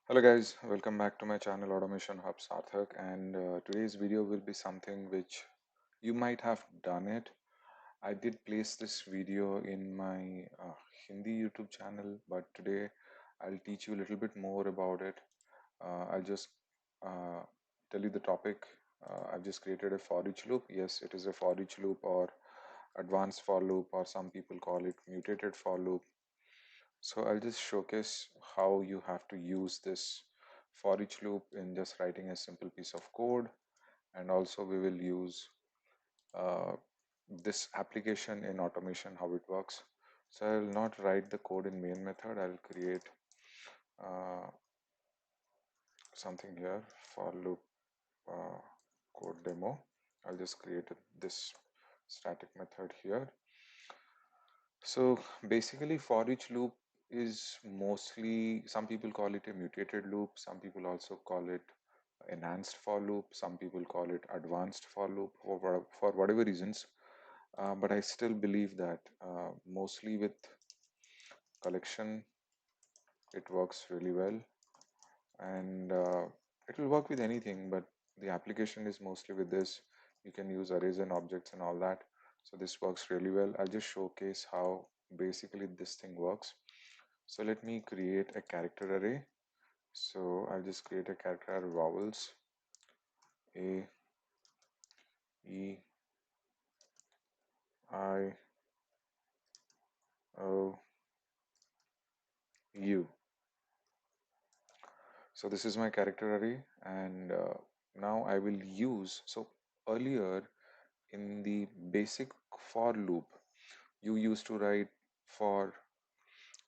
Hello guys, welcome back to my channel Automation Hub Sarthak, and today's video will be something which you might have done it. I did place this video in my Hindi YouTube channel, but today I'll teach you a little bit more about it. I'll just uh, tell you the topic. I've just created a for each loop. Yes, it is a for each loop or advanced for loop, or some people call it mutated for loop. So I'll just showcase how you have to use this for each loop in just writing a simple piece of code, and also we will use uh, this application in automation, how it works. So I'll not write the code in main method. I'll create uh, something here for loop uh, code demo. I'll just create this static method here. So basically for each loop is mostly, some people call it a mutated loop, some people also call it enhanced for loop, some people call it advanced for loop for whatever reasons. But I still believe that mostly with collection it works really well, and it will work with anything, but the application is mostly with this. You can use arrays and objects and all that, so this works really well. I'll just showcase how basically this thing works. So let me create a character array. So I'll just create a character array, vowels A, E, I, O, U. So this is my character array, and now I will use, so earlier in the basic for loop, you used to write for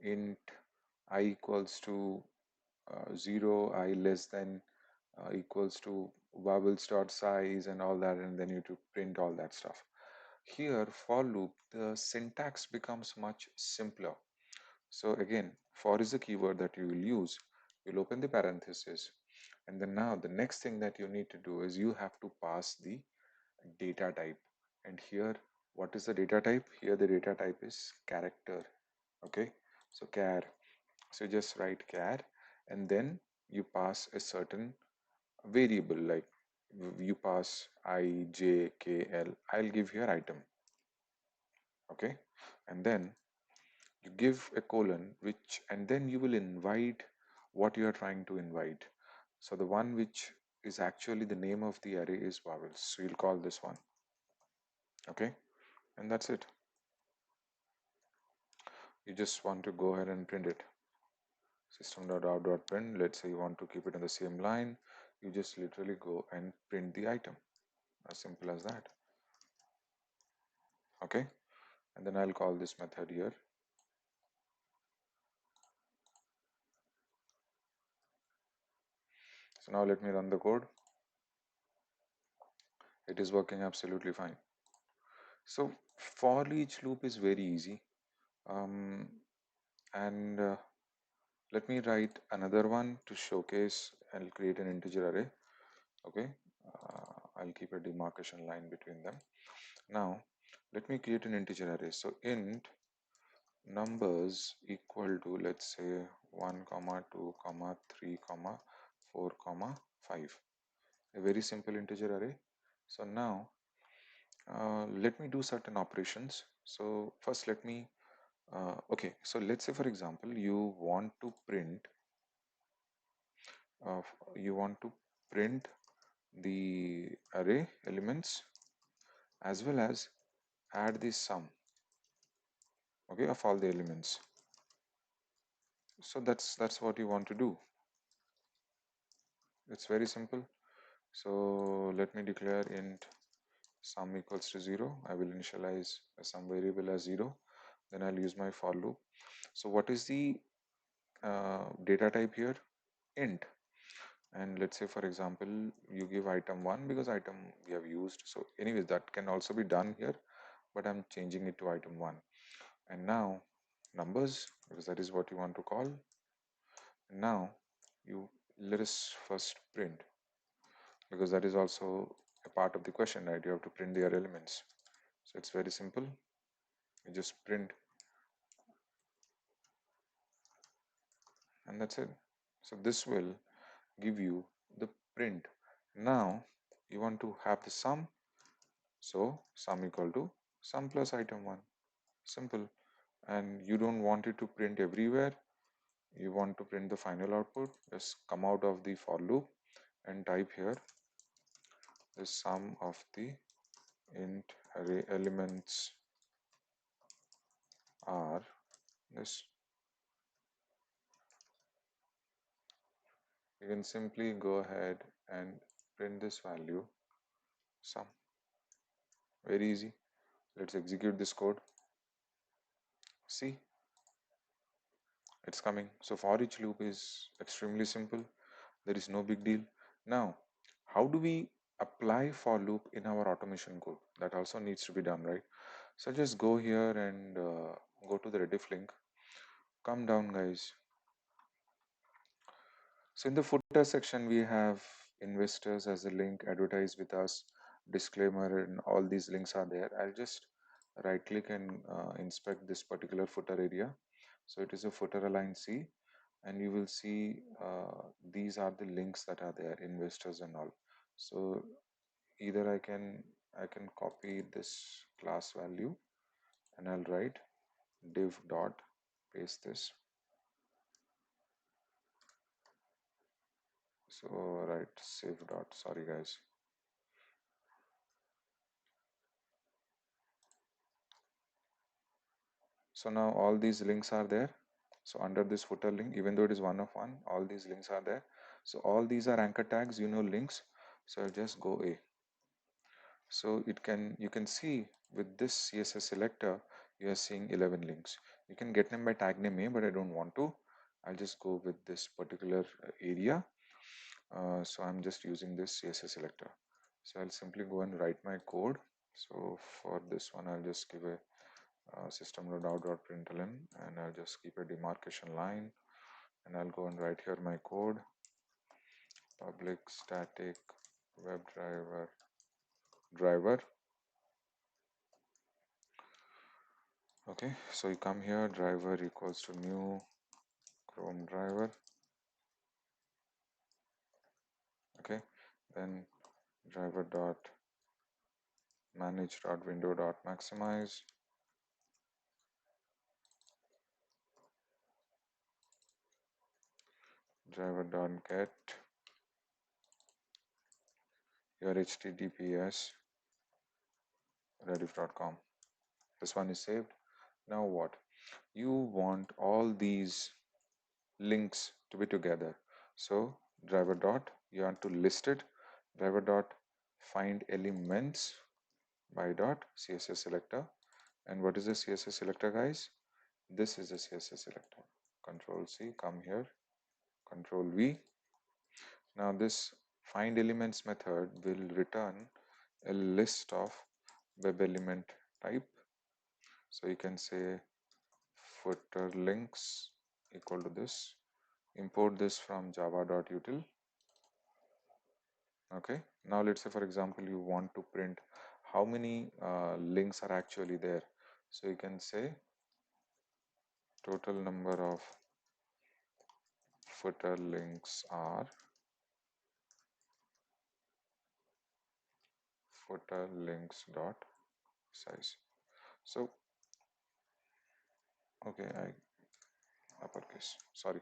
int I equals to 0, I less than equals to vowels dot size and all that, and then you to print all that stuff. Here for loop, the syntax becomes much simpler. So again, for is a keyword that you will use. You'll open the parenthesis, and then now the next thing that you need to do is you have to pass the data type. And here, what is the data type? Here the data type is character. Okay, so char. So just write char, and then you pass a certain variable, like you pass I, J, K, L. I'll give here item. Okay, and then you give a colon, which, and then you will invite what you are trying to invite. So the one which is actually the name of the array is vowels. So you'll call this one. Okay, and that's it. You just want to go ahead and print it. System.out.print. Let's say you want to keep it in the same line. You just literally go and print the item. As simple as that. Okay, and then I'll call this method here. So now let me run the code. It is working absolutely fine. So for each loop is very easy. And let me write another one to showcase. I'll create an integer array. Okay, I'll keep a demarcation line between them. Now let me create an integer array. So int numbers equal to, let's say, 1 comma 2 comma 3 comma 4 comma 5, a very simple integer array. So now let me do certain operations. So first let me okay, so let's say for example you want to print uh, you want to print the array elements as well as add the sum, okay, of all the elements. So that's what you want to do. It's very simple. So let me declare int sum equals to 0. I will initialize some variable as 0. Then I'll use my for loop. So what is the data type here? Int. And let's say for example you give item 1 because item we have used. So anyways, that can also be done here, but I'm changing it to item 1. And now numbers, because that is what you want to call. And now you let us first print, because that is also a part of the question, right? You have to print their elements. So it's very simple. You just print, and that's it. So this will give you the print. Now you want to have the sum, so sum equal to sum plus item 1. Simple. And you don't want it to print everywhere. You want to print the final output. Just come out of the for loop and type here the sum of the int array elements are this. You can simply go ahead and print this value sum. Very easy. Let's execute this code. See, it's coming. So for each loop is extremely simple. There is no big deal. Now, how do we apply for loop in our automation code? That also needs to be done, right? So just go here and go to the Rediff link. Come down, guys. So in the footer section, we have investors as a link, advertise with us, disclaimer, and all these links are there. I'll just right click and inspect this particular footer area. So it is a footer align C, and you will see these are the links that are there, investors and all. So either I can copy this class value and I'll write div dot paste this. So right save dot, sorry guys. So now all these links are there. So under this footer link, even though it is one of one, all these links are there. So all these are anchor tags, links. So I'll just go A. So you can see with this CSS selector, you are seeing 11 links. You can get them by tag name A, but I don't want to. I'll just go with this particular area. So I'm just using this CSS selector. So I'll simply go and write my code. So for this one, I'll just give a system.out.println and I'll just keep a demarcation line and I'll go and write here my code. Public static webdriver. Okay, so you come here, driver equals to new Chrome driver. Okay, then driver dot manage dot window dot maximize. Driver dot get your https rediff.com. This one is saved. Now what? You want all these links to be together. So driver dot, you want to list it. Driver dot find elements by dot CSS selector. And what is the CSS selector, guys? This is the CSS selector. Control C, come here, Control V. Now this find elements method will return a list of web element type. So you can say footer links equal to this. Import this from java.util. Okay, now let's say for example you want to print how many links are actually there. So you can say total number of footer links are footer links dot size. So okay, I uppercase, sorry.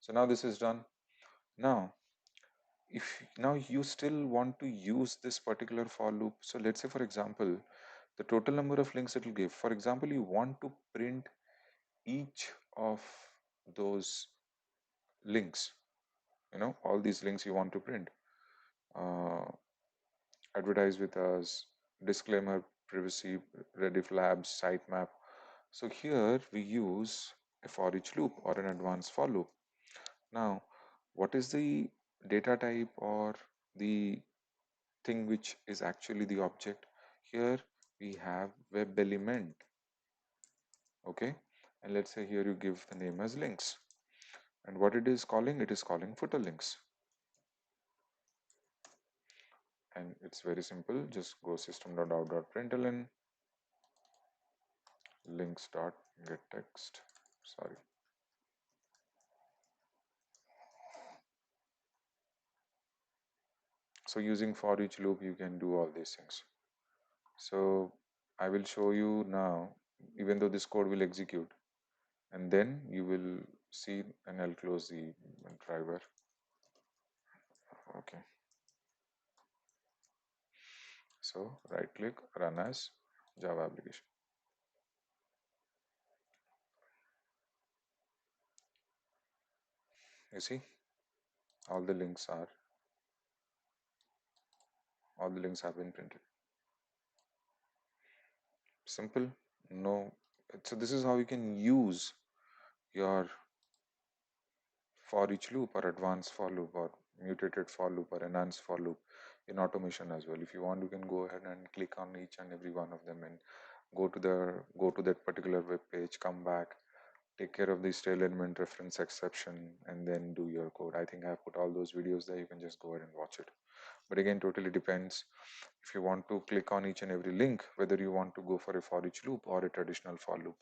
So now this is done. Now if now you still want to use this particular for loop, so let's say for example the total number of links it will give, for example you want to print each of those links, all these links you want to print, uh, advertise with us, disclaimer, privacy, Rediff labs, sitemap. So here we use a for each loop or an advanced for loop. Now what is the data type or the thing which is actually the object? Here we have web element. Okay, and let's say here you give the name as links, and what it is calling footer links. And it's very simple, just go system.out.println links.getText, sorry, So using for each loop, you can do all these things. So I will show you now, even though this code will execute, and then you will see, and I'll close the driver. Okay. So right click, run as Java application. You see, all the links are, all the links have been printed. Simple. No. So this is how you can use your for each loop or advanced for loop or mutated for loop or enhanced for loop in automation as well. If you want, you can go ahead and click on each and every one of them and go to that particular web page, come back, take care of the stale element reference exception, and then do your code. I think I have put all those videos there. You can just go ahead and watch it. But again, totally depends. If you want to click on each and every link, whether you want to go for a for each loop or a traditional for loop.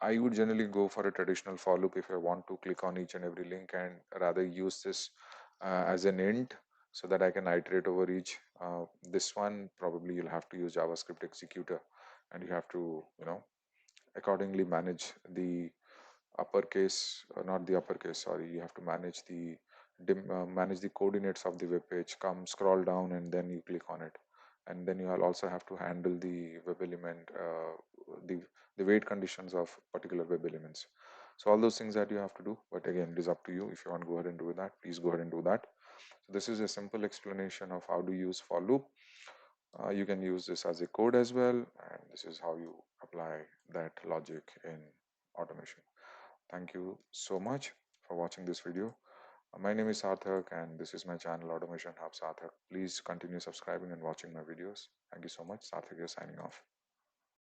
I would generally go for a traditional for loop if I want to click on each and every link and rather use this as an int so that I can iterate over each. This one probably you'll have to use JavaScript executor, and you have to, accordingly manage the uppercase, not the uppercase, sorry, you have to manage the manage the coordinates of the web page. Come scroll down and then you click on it, and then you will also have to handle the web element, the the weight conditions of particular web elements. So all those things that you have to do, but again, it is up to you. If you want to go ahead and do that, please go ahead and do that. So this is a simple explanation of how to use for loop. You can use this as a code as well, and this is how you apply that logic in automation. Thank you so much for watching this video. My name is Sarthak, and this is my channel Automation Hub Sarthak. Please continue subscribing and watching my videos. Thank you so much. Sarthak is signing off.